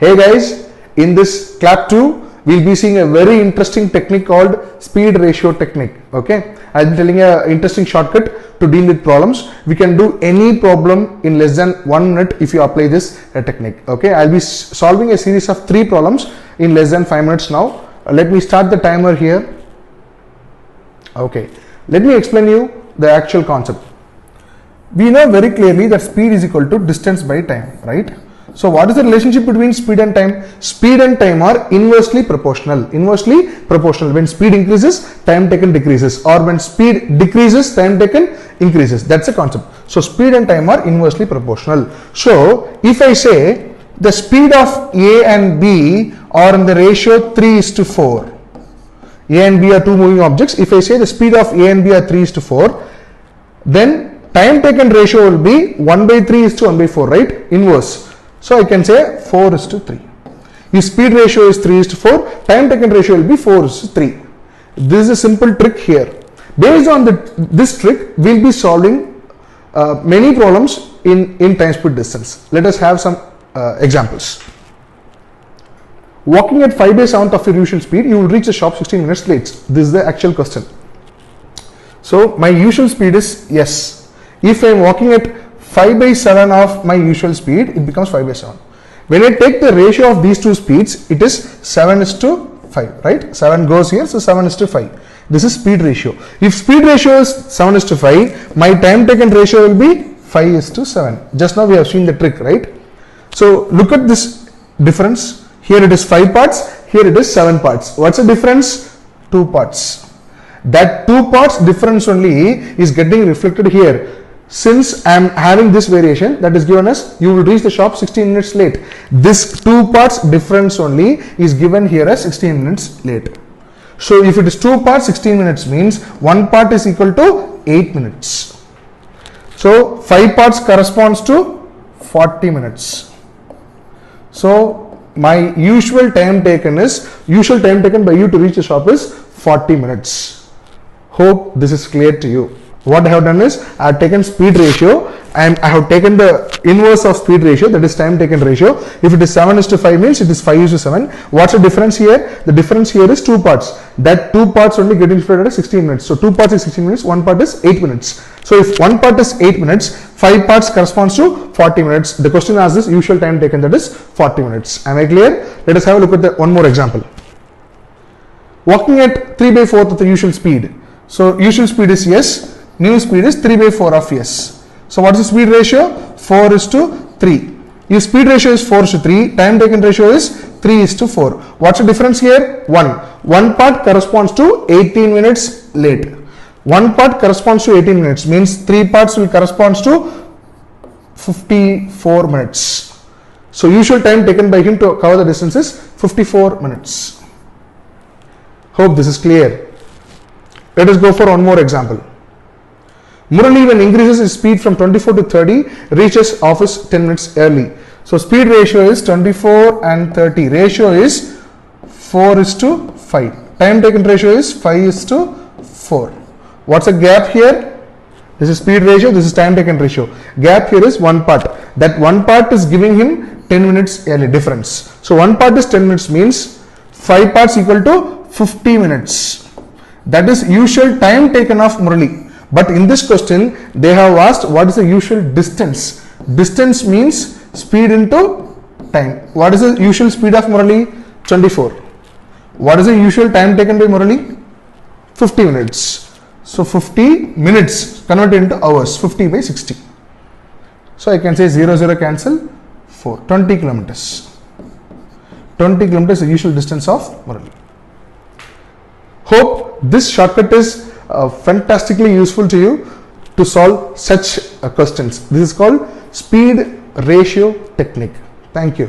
Hey guys, in this clap 2, we'll be seeing a very interesting technique called speed ratio technique. Okay, I'll be telling an interesting shortcut to deal with problems. We can do any problem in less than 1 minute if you apply this technique. Okay, I'll be solving a series of 3 problems in less than 5 minutes now. Let me start the timer here. Okay, let me explain you the actual concept. We know very clearly that speed is equal to distance by time, right? So what is the relationship between speed and time? Speed and time are inversely proportional. Inversely proportional. When speed increases, time taken decreases, or when speed decreases, time taken increases. That's the concept. So speed and time are inversely proportional. So if I say the speed of A and B are in the ratio 3:4. A and B are two moving objects. If I say the speed of A and B are 3:4, then time taken ratio will be 1/3:1/4, right? Inverse. So I can say 4:3. If speed ratio is 3:4, time taken ratio will be 4:3. This is a simple trick here. Based on this trick, we'll be solving many problems in time, speed, distance. Let us have some examples. Walking at 5/7 of your usual speed, you will reach the shop 16 minutes late. This is the actual question. So my usual speed is yes. If I am walking at 5/7 of my usual speed, it becomes 5/7. When I take the ratio of these two speeds, it is 7:5, right? 7 goes here, so 7:5. This is speed ratio. If speed ratio is 7:5, my time taken ratio will be 5:7. Just now we have seen the trick, right? So look at this difference. Here it is 5 parts, here it is 7 parts. What's the difference? 2 parts. That 2 parts difference only is getting reflected here. Since I am having this variation, that is given as you will reach the shop 16 minutes late. This 2 parts difference only is given here as 16 minutes late. So if it is 2 parts, 16 minutes means 1 part is equal to 8 minutes. So 5 parts corresponds to 40 minutes. So my usual time taken by you to reach the shop is 40 minutes. Hope this is clear to you. What I have done is I have taken speed ratio and I have taken the inverse of speed ratio, that is time taken ratio. If it is 7:5 means it is 5:7. What's the difference here? The difference here is 2 parts. That 2 parts only get reflected as 16 minutes. So 2 parts is 16 minutes, 1 part is 8 minutes. So if 1 part is 8 minutes, 5 parts corresponds to 40 minutes. The question asks this usual time taken, that is 40 minutes. Am I clear? Let us have a look at one more example. Walking at 3/4 of the usual speed. So usual speed is yes. New speed is 3/4 of s. So what is the speed ratio? 4:3. If speed ratio is 4:3, time taken ratio is 3:4. What's the difference here? 1. 1 part corresponds to 18 minutes late. 1 part corresponds to 18 minutes means 3 parts will correspond to 54 minutes. So usual time taken by him to cover the distance is 54 minutes. Hope this is clear. Let us go for one more example. Murali, when increases his speed from 24 to 30, reaches office 10 minutes early. So speed ratio is 24 and 30. Ratio is 4:5. Time taken ratio is 5:4. What's the gap here? This is speed ratio, this is time taken ratio. Gap here is 1 part. That 1 part is giving him 10 minutes early difference. So 1 part is 10 minutes means 5 parts equal to 50 minutes. That is usual time taken of Murali. But in this question, they have asked what is the usual distance. Distance means speed into time. What is the usual speed of Murali? 24. What is the usual time taken by Murali? 50 minutes. So 50 minutes converted into hours. 50/60. So I can say 0 cancel 4. 20 kilometers. 20 kilometers is the usual distance of Murali. Hope this shortcut is fantastically useful to you to solve such questions. This is called speed ratio technique. Thank you.